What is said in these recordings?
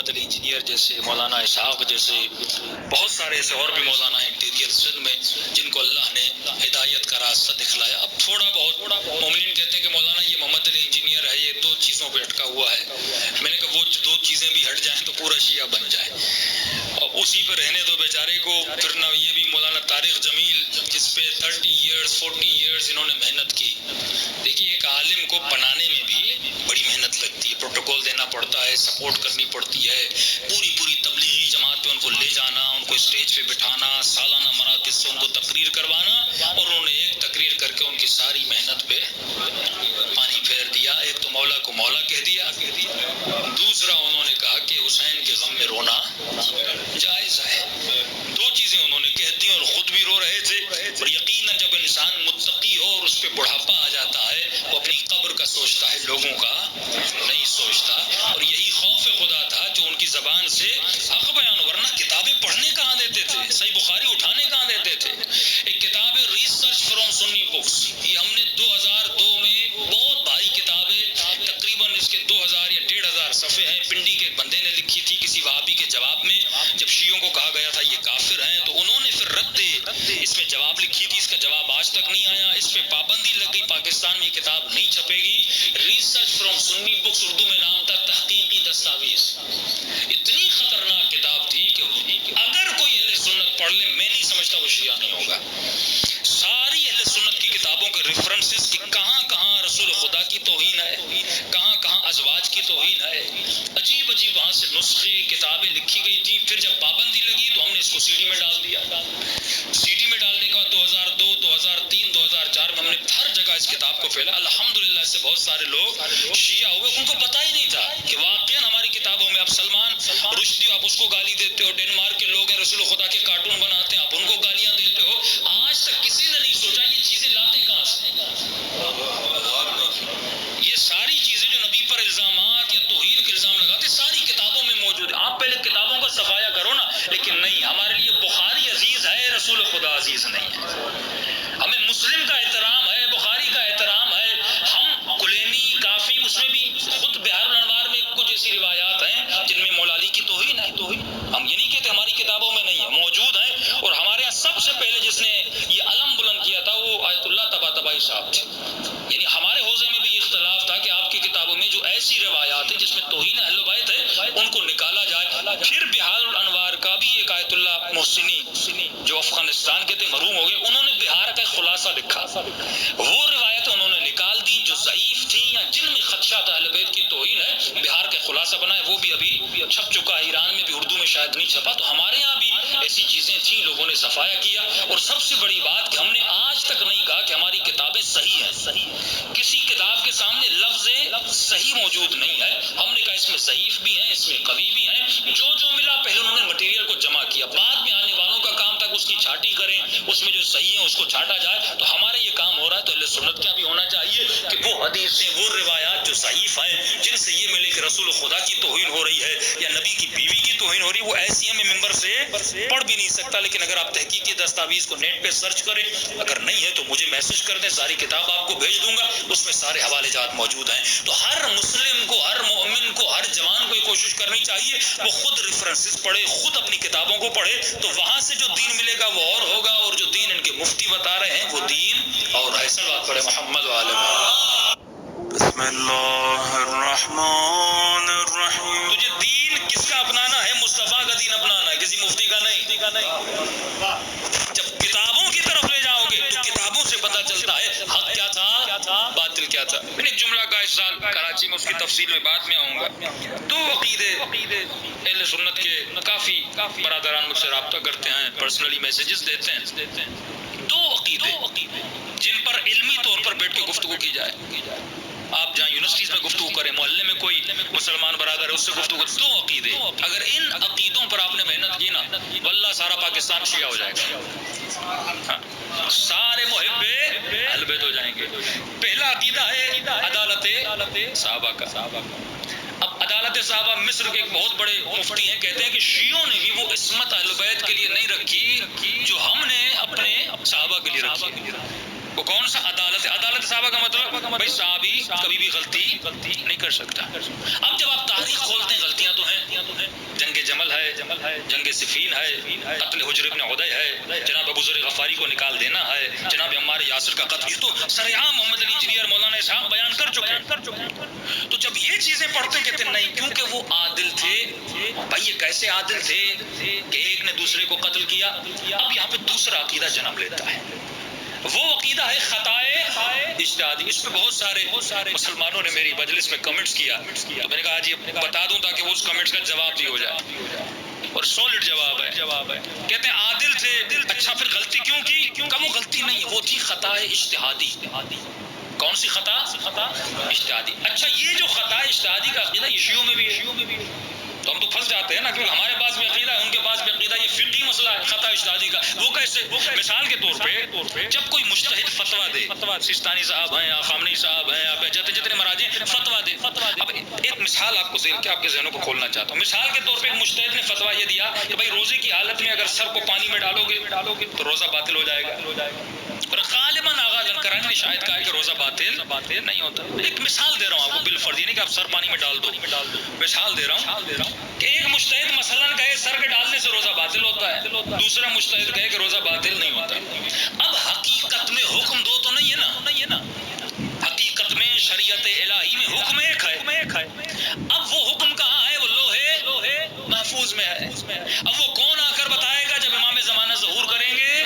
محمد علی engineer جیسے، مولانا اسحاق جیسے، بہت سارے ایسے اور بھی مولانا ہیں انٹیریئر سندھ میں جن کو اللہ نے ہدایت کا راستہ دکھلایا. اب تھوڑا بہت مومنین کہتے ہیں کہ مولانا یہ محمد علی انجینئر ہے، یہ دو چیزوں پہ اٹکا ہوا ہے. میں نے کہا وہ دو چیزیں بھی ہٹ جائیں تو پورا شیعہ بن جائے، اور اسی پہ رہنے دو بیچارے کو. پھر نہ یہ بھی مولانا طارق جمیل جس پہ 30 ایئرز 40 ایئرز انہوں نے محنت کی. دیکھیے ایک عالم کو بنانے میں بھی بڑی محنت لگتی ہے، پروٹوکول دینا پڑتا ہے، سپورٹ کرنی پڑتی ہے، پوری تبلیغی جماعت پہ ان کو لے جانا، ان کو اسٹیج پہ بٹھانا، سالانہ مراکز سے ان کو تقریر کروانا، اور انہوں نے ایک تقریر کر کے ان کی ساری محنت پہ پانی پھیر دیا. ایک تو مولا کو مولا کہہ دیا، دوسرا انہوں نے کہا کہ حسین کے غم میں رونا جائز ہے. دو چیزیں انہوں نے کہہ دی اور خود بھی رو رہے تھے. اور یقیناً جب انسان متقی ہو اور اس پہ بڑھاپا آ جاتا ہے وہ اپنی قبر کا سوچتا ہے، لوگوں کا نہیں سوچتا. اور یہی خوف خدا تھا جو ان کی زبان سے حق بیان، ورنہ کتابیں پڑھنے کہاں دیتے تھے، صحیح بخاری اٹھانے کہاں دیتے تھے. ایک کتاب ہے ریسرچ فرام سنی بکس، یہ ہم نے 2002 میں بہت بھاری کتاب ہے، تقریباً اس کے 2000 یا 1500 صفحے ہیں. پنڈی کے ایک بندے نے لکھی تھی کسی وہابی کے جواب میں، جب شیعوں کو کہا گیا تھا یہ کافر ہیں تو انہوں نے پھر رد اس میں جواب لکھی تھی. اس کا جواب آج تک نہیں آیا، اس پہ پابندی لگ گئی، پاکستان میں یہ کتاب نہیں چھپے گی. Research from sunny books, Urdu میں نام تھا تحقیقی دستاویز. اتنی خطرناک کتاب تھی کہ اگر کوئی اہل سنت پڑھ لے، میں نہیں سمجھتا وہ شیعہ نہیں ہوگا. ساری اہل سنت کی کتابوں کے ریفرنسز کہ کہاں کہاں رسول خدا کی توہین ہے، کہاں کہاں ازواج کی توہین ہے، عجیب عجیب وہاں سے نسخے کتابیں لکھی گئی تھی. پھر جب پابندی لگی تو ہم نے اس کو CD میں ڈال دیا. CD میں ڈالنے کے بعد 2002 2003 2004 میں ہم نے ہر جگہ اس کتاب کو پھیلا. الحمدللہ اس سے بہت سارے لوگ شیعہ ہوئے، ان کو پتہ ہی نہیں تھا کہ واقعا ہماری کتابوں میں. اب سلمان رشدی آپ اس کو گالی دیتے ہو، ڈنمارک کے لوگ ہیں رسول خدا کے کارٹون بناتے ہیں، آپ ان کو گالیاں دیتے ہو. آج تک کسی نے نہیں سوچا یہ چیزیں لاتے کہاں سے. یہ ساری چیزیں جو نبی پر الزامات یا توہین کے الزام لگاتے ساری کتابوں میں موجود ہے. آپ پہلے کتابوں کا صفایا کرو نا. لیکن نہیں، ہمارے لیے بخاری عزیز ہے، رسول خدا عزیز نہیں ہے. ہمیں مسلم کا احترام ہے، بخاری کا احترام ہے. ہم کلینی کافی اس میں بھی خود بہار الانوار میں کچھ ایسی روایات ہیں جن میں مولا علی کی توہین ہے. ہم یہ نہیں کہتے ہماری کتابوں میں نہیں ہے، موجود ہے. اور ہمارے یہاں سب سے پہلے جس نے یہ علم بلند کیا تھا وہ آیت اللہ طباطبائی صاحب تھے. یعنی ہمارے حوزے میں بھی اختلاف تھا کہ آپ کی کتابوں میں جو ایسی روایات ہیں جس میں توہین اہل بیت ہے ان کو نکالا جائے. پھر بہار الانوار کا بھی ایک آیت اللہ محسنی جو افغانستان کے تھے، مرحوم ہو گئے، انہوں نے بہار کا خلاصہ لکھا. وہ روایتیں انہوں نے نکال دی جو ضعیف تھیں یا جن میں خدشہ تھا اہل بیت کی توہین ہے، بہار کا خلاصہ بنایا. وہ بھی ابھی چھپ چکا ہے، ایران میں بھی اردو میں شاید نہیں چھپا. تو ہمارے یہاں بھی ایسی چیزیں تھیں، لوگوں نے صفایا کیا. اور سب سے بڑی بات کہ ہم نے آج تک نہیں کہا کہ ہماری کتابیں صحیح ہیں. کسی کتاب کے سامنے لفظ صحیح موجود نہیں ہے. ہم نے کہا اس میں ضعیف بھی ہیں، اس میں قوی بھی ہیں. جو ملا پہلے انہوں نے مٹیریل کو جمع کیا، بعد میں آنے والوں کا کام تھا کہ اس کی چھاٹی کریں، اس میں جو صحیح ہے اس کو چھاٹا جائے. تو ہمارا یہ کام ہو رہا ہے. تو اہل سنت کیا بھی ہونا چاہیے کہ وہ حدیثیں، وہ روایات جو ضعیف ہیں جن سے یہ ملے کہ رسول خدا کی توہین ہو رہی ہے یا نبی کی بیوی کی توہین ہو رہی ہے، وہ ایسی ہمیں ممبر سے پڑھ بھی نہیں سکتا. لیکن اگر آپ تحقیقی دستاویز کو نیٹ پہ سرچ کریں، اگر نہیں ہے تو مجھے میسج کر دیں، ساری کتاب آپ کو بھیج دوں گا، اس میں سارے حوالے جات موجود ہیں. تو ہر مسلم کو، ہر مومن کو، ہر جوان کو یہ کوشش کرنی چاہیے وہ خود ریفرنسز پڑھے، خود اپنی کتابوں کو پڑھے. تو وہاں سے جو دین ملے گا وہ اور ہوگا، اور جو دین ان کے مفتی بتا رہے ہیں وہ دین اور ہے. صلوات پڑھے محمد وعلی محمد. بسم اللہ الرحمن الرحیم. تجھے دین کس کا اپنانا ہے؟ مصطفیٰ کا دین اپنانا ہے، کسی مفتی کا نہیں. جب کتابوں کی طرف لے جاؤ گے تو کتابوں سے پتہ چلتا ہے حق کیا تھا، باطل کیا تھا. میں نے ایک جملہ کا اس سال کراچی میں، اس کی تفصیل میں بعد میں آؤں گا. دو عقیدے اہل سنت کے کافی برادران مجھ سے رابطہ کرتے ہیں، پرسنلی میسیجز دیتے ہیں. دو عقیدے جن پر علمی طور پر بیٹھ کے گفتگو کی جائے. آپ جہاں یونیورسٹیز میں گفتگو کریں، محلے میں کوئی مسلمان برادر ہے اس سے گفتگو کریں. دو عقیدے، اگر ان عقیدوں پر آپ نے محنت کی نا، واللہ سارا پاکستان شیعہ ہو جائے گا. سارے محب اہل بیت ہو جائیں گے. پہلا عقیدہ ہے عدالت صحابہ کا. اب عدالت صحابہ مصر کے ایک بہت بڑے مفتی ہیں، کہتے ہیں کہ شیعوں نے بھی وہ عصمت اہل بیت کے لیے نہیں رکھی جو ہم نے اپنے صحابہ کے لیے رکھی. وہ کون سا عدالت صحابہ کا مطلب بھائی صحابی کبھی بھی غلطی نہیں کر سکتا. اب جب آپ تاریخ کھولتے ہیں غلطیاں تو ہیں، جنگ صفین ہے، قتل حجر ابن عدی ہے، جناب ابو ذر غفاری کو نکال دینا ہے، جناب عمار یاسر کا قتل، یہ تو سرعام محمد علی انجینئر مولانا اسحاق بیان کر چکے ہیں۔ تو جب یہ چیزیں پڑھتے کہتے ہیں نہیں، کیونکہ وہ عادل تھے۔ بھائی یہ کیسے عادل تھے کہ ایک نے دوسرے کو قتل کیا؟ اب یہاں پہ دوسرا عقیدہ جنم لیتا ہے، وہ عقیدہ ہے خطائے اجتہادی۔ اس پہ بہت سارے مسلمانوں نے میری مجلس میں کمنٹس کیا، تو میں نے کہا آج یہ بتا دوں تاکہ وہ اس کمنٹس کا جواب بھی ہو جائے، اور سالڈ جواب ہے۔ کہتے ہیں عادل تھے، اچھا پھر غلطی کیوں کی؟ کیونکہ وہ غلطی نہیں، وہ تھی خطا اجتہادی۔ کون سی خطا؟ اجتہادی۔ اچھا یہ جو خطا اجتہادی کا عقیدہ یہ شیعوں میں بھی ہے، تو ہم تو پھنس جاتے ہیں نا، کیونکہ ہمارے پاس بھی عقیدہ ہے، ان کے پاس بھی عقیدہ، یہ فقہی مسئلہ ہے خطا اجتہادی کا۔ وہ کیسے؟ مثال کے طور پہ جب کوئی مجتہد فتویٰ دے، سیستانی صاحب ہیں یا خامنئی صاحب ہیں یا جتنے مراجع فتویٰ دے، اب ایک مثال آپ کو آپ کے ذہنوں کو کھولنا چاہتا ہوں۔ مثال کے طور پہ ایک مجتہد نے فتویٰ یہ دیا کہ بھائی روزے کی حالت میں اگر سر کو پانی میں ڈالو گے تو روزہ باطل ہو جائے گا، اور غالباً آغا الکرانی نے شاید کہا ہے کہ روزہ باطل نہیں ہوتا۔ ایک مثال دے رہا ہوں آپ کو، بالفرض یہ نہیں کہ آپ سر پانی میں ڈال دو، مثال دے رہا ہوں کہ ایک مجتہد مثلاً کہے سر کے ڈالنے سے روزہ باطل ہوتا ہے، دوسرا مجتہد کہے کہ روزہ باطل نہیں ہوتا۔ اب حقیقت میں حکم دو تو نہیں ہے نا، حقیقت میں شریعت الہی میں حکم ایک ہے۔ اب وہ حکم کہاں ہے؟ وہ لوہے محفوظ میں ہے۔ اب وہ کون آ کر بتائے گا؟ جب امام زمانہ ظہور کریں گے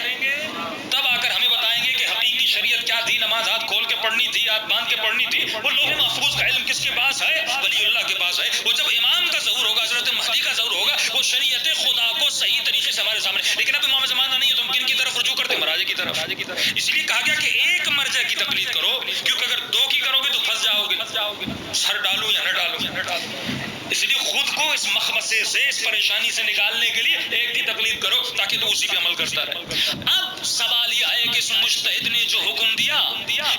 تب آ کر ہمیں بتائیں گے کہ حقیقی شریعت کیا تھی، نماز ہاتھ کھول کے پڑھنی تھی، ہاتھ باندھ کے پڑھنی تھی۔ وہ لوہے محفوظ کا علم کس کے پاس ہے؟ ولی اللہ کے پاس ہے۔ وہ جب امام کا ظہور ہوگا، حضرت مہدی کا ظہور ہوگا، وہ شریعت خدا کو صحیح طریقے سے ہمارے سامنے، لیکن اب امام زمانہ نہیں ہے تو ہم کن کی طرف رجوع کرتے ہیں؟ مراجع کی طرف۔ اس لیے کہا گیا کہ ایک مرجع کی تقلید کرو، کیونکہ اگر دو کی کرو گے تو پھنس جاؤ گے، سر ڈالوں یا نہ ڈالوں۔ اس لیے خود کو اس مخمصے سے، اس پریشانی سے نکالنے کے لیے ایک کی تقلید کرو تاکہ تو اسی پہ عمل کرتا رہے۔ اب سوال یہ ہے کہ اس مجتہد نے جو حکم دیا،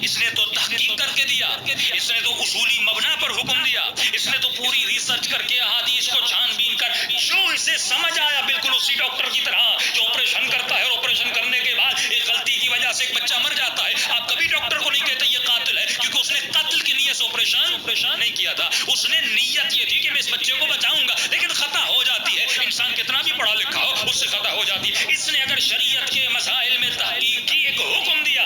اس نے تو تحقیق کر کے دیا، اس نے تو اصولی مبنا پر حکم دیا، اس نے تو پوری ریسرچ کر کے احادیث کو چھان بین کر جو اسے سمجھ آیا، بالکل اسی ڈاکٹر کی طرح جو آپریشن کرتا ہے اور آپریشن کرنے کے بعد ایک غلطی کی وجہ سے ایک بچہ مر جاتا ہے، آپ کبھی ڈاکٹر کو نہیں کہتے یہ قاتل ہے، کیونکہ اس نے قتل کی نیت سے آپریشن نہیں کیا تھا۔ اس نے نیت یہ تھی کہ میں اس بچے کو بچاؤں گا، لیکن خطا ہو جاتی ہے، انسان کتنا بھی پڑھا لکھا ہو اس سے خطا ہو جاتی ہے۔ اس نے اگر شریعت کے مسائل میں تحقیق کی، ایک حکم دیا،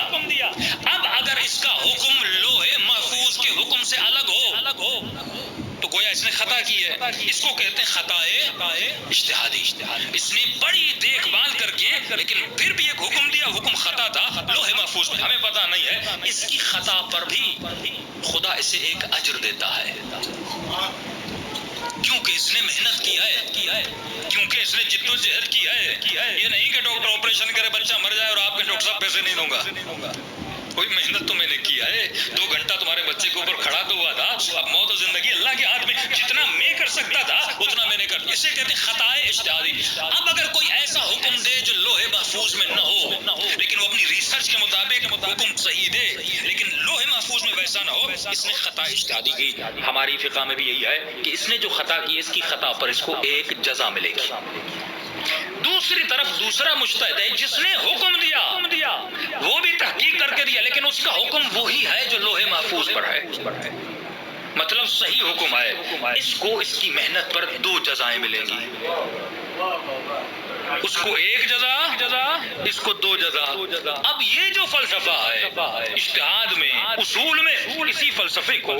اب اگر اس کا حکم لوہے محفوظ کے حکم سے الگ ہو تو گویا اس نے خطا کی ہے، اس کو کہتے ہیں خطائے اجتہادی۔ اس نے بڑی دیکھ بھال کر کے لیکن پھر بھی ایک حکم دیا، حکم خطا تھا لوہے محفوظ میں، ہمیں پتہ نہیں ہے، اس کی خطا پر بھی خدا اسے ایک اجر دیتا ہے، کیونکہ اس نے محنت کی ہے، کیونکہ اس نے جد و جہد کی ہے۔ یہ نہیں کہ ڈاکٹر آپریشن کرے بچہ مر جائے اور آپ کے ڈاکٹر صاحب پیسے نہیں دوں گا، کوئی محنت تو میں نے کیا ہے، 2 گھنٹہ تمہارے بچے کے اوپر کھڑا تو ہوا تھا، اب موت و زندگی اللہ کے ہاتھ میں، جتنا میں کر سکتا تھا اتنا میں نے کر، اسے کہتے ہیں خطائے اجتہادی۔ اب اگر کوئی ایسا حکم دے جو لوہے محفوظ میں نہ ہو، لیکن وہ اپنی ریسرچ کے مطابق حکم صحیح دے لیکن لوہے محفوظ میں ویسا نہ ہو، اس نے خطا اجتہادی کی۔ ہماری فقہ میں بھی یہی ہے کہ اس نے جو خطا کی، اس کی خطا پر اس کو ایک جزا ملے گی۔ دوسری طرف دوسرا مجتہد ہے جس نے حکم دیا، وہ بھی تحقیق کر کے دیا، لیکن اس کا حکم وہی ہے جو لوہے محفوظ پر ہے، مطلب صحیح حکم ہے، اس کو اس کی محنت پر 2 جزائیں ملیں گی، اس کو 1 جزا، اس کو 2 جزا۔ اب یہ جو فلسفہ ہے اجتہاد میں، اصول میں، اسی فلسفے کو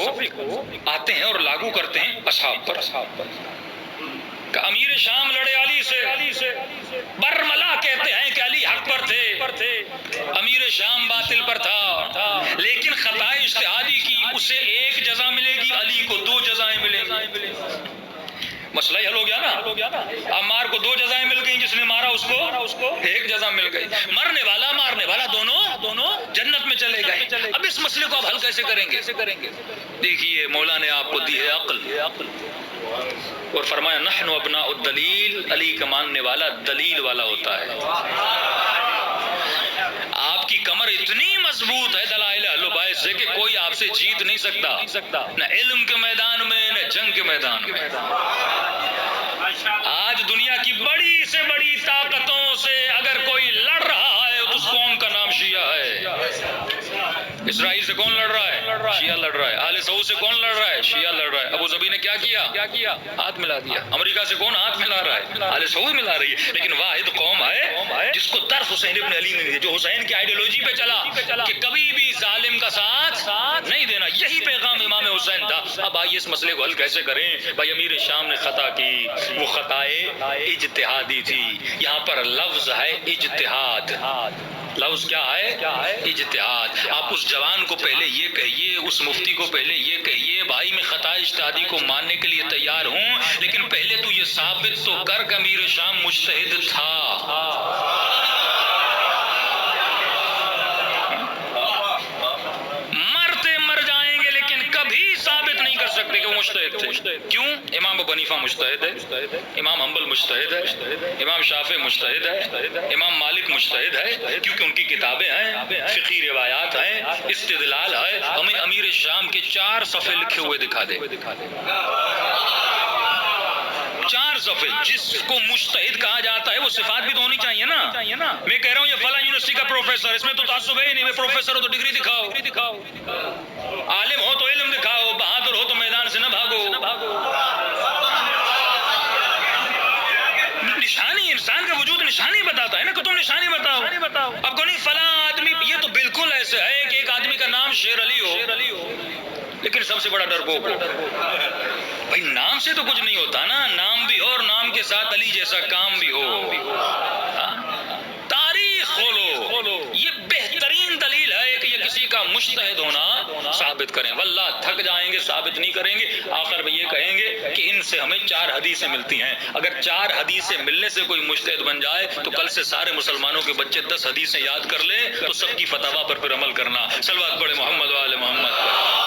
آتے ہیں اور لاگو کرتے ہیں اصحاب پر۔ کہ امیر شام لڑے علی سے، برملا کہتے ہیں کہ علی حق پر تھے، امیر شام باطل پر تھا، لیکن خطا اجتہادی کی، اسے 1 جزا ملے گی، علی کو 2 جزائیں ملیں گی۔ مسئلہ ہی حل ہو گیا نا۔ عمار کو 2 جزائیں مل گئیں، جس نے مارا اس کو 1 جزا مل گئی، مرنے والا مارنے والا دونوں جنت میں چلے گئے۔ اب اس مسئلے کو آپ حل کیسے کریں گے؟ دیکھیے مولا نے آپ کو دی ہے عقل، اور فرمایا نحن ابناء الدلیل، علی کا ماننے والا دلیل والا ہوتا ہے۔ آپ کی کمر اتنی مضبوط ہے دلائل اہل بیت سے کہ کوئی آپ سے جیت نہیں سکتا، نہ علم کے میدان میں نہ جنگ کے میدان میں۔ آج دنیا کی بڑی سے بڑی طاقتوں سے اگر کوئی لڑ رہا ہے تو اس قوم کا نام شیعہ ہے۔ اسرائیل سے کون لڑ رہا ہے؟ شیعہ لڑ رہا ہے. آل سعود سے کون لڑ رہا ہے؟ شیعہ لڑ رہا ہے. ابو ظبی نے کیا کیا؟ ہاتھ ملا دیا. امریکہ سے کون ہاتھ ملا رہا ہے؟ آل سعود ملا رہی ہے. لیکن واحد قوم ہے جس کو درس حسین ابن علی نے دیا، جو حسین کی آئیڈیالوجی پہ چلا کہ کبھی بھی ظالم کا ساتھ نہیں دینا. یہی پیغام امام حسین تھا. اب آئیے اس مسئلے کو حل کیسے کریں. بھائی امیر شام نے خطا کی، وہ خطائے اجتہادی تھی. یہاں پر لفظ ہے اجتہاد. لفظ کیا ہے؟ اجتہاد. آپ اس جوان کو پہلے یہ کہیے، اس مفتی کو پہلے یہ کہیے، بھائی میں خطا اجتہادی کو ماننے کے لیے تیار ہوں، لیکن پہلے تو یہ ثابت تو کر کہ امیر شام مجتہد تھا. مرتے مر جائیں گے لیکن کبھی ثابت نہیں کر سکتے کہ وہ مجتہد تھے. کیوں؟ امام ابو حنیفہ مجتہد ہے، امام حنبل مجتہد ہے، امام شافعی مجتہد ہے، امام مالک مجتہد ہے، کیونکہ ان کی کتابیں ہیں، فقہی روایات ہیں، استدلال ہے. ہمیں امیر شام کے 4 صفحے لکھے ہوئے دکھا دے. 4 صفحے. جس کو مجتہد کہا جاتا ہے وہ صفات بھی تو ہونی چاہیے نا. میں کہہ رہا ہوں یہ فلاں یونیورسٹی کا پروفیسر، اس میں تو تعصب ہے ہی نہیں. میں پروفیسر ہو تو ڈگری دکھاؤ، عالم ہو تو علم دکھاؤ، بہادر ہو تو میدان سے نہ بھاگو. نشانی انسان کا وجود نشانی بتاتا ہے نا، کہ تم نشانی بتاؤ. اب کو نہیں فلاں آدمی، یہ تو بالکل ایسے ہے کہ ایک آدمی کا نام شیر علی ہو لیکن سب سے بڑا ڈرپوک ہو. بھائی نام سے تو کچھ نہیں ہوتا نا، نام بھی ہو اور نام کے ساتھ علی جیسا کام بھی ہو. تاریخ کھولو، یہ بہترین دلیل ہے کہ یہ کسی کا مجتہد ہونا ثابت کریں. واللہ تھک جائیں گے، ثابت نہیں کریں گے. آخر میں یہ کہیں گے کہ ان سے ہمیں 4 حدیثیں ملتی ہیں. اگر 4 حدیثیں ملنے سے کوئی مجتہد بن جائے تو کل سے سارے مسلمانوں کے بچے 10 حدیثیں یاد کر لیں تو سب کی فتاوا پر پھر عمل کرنا. صلوات پڑھے محمد و آل محمد.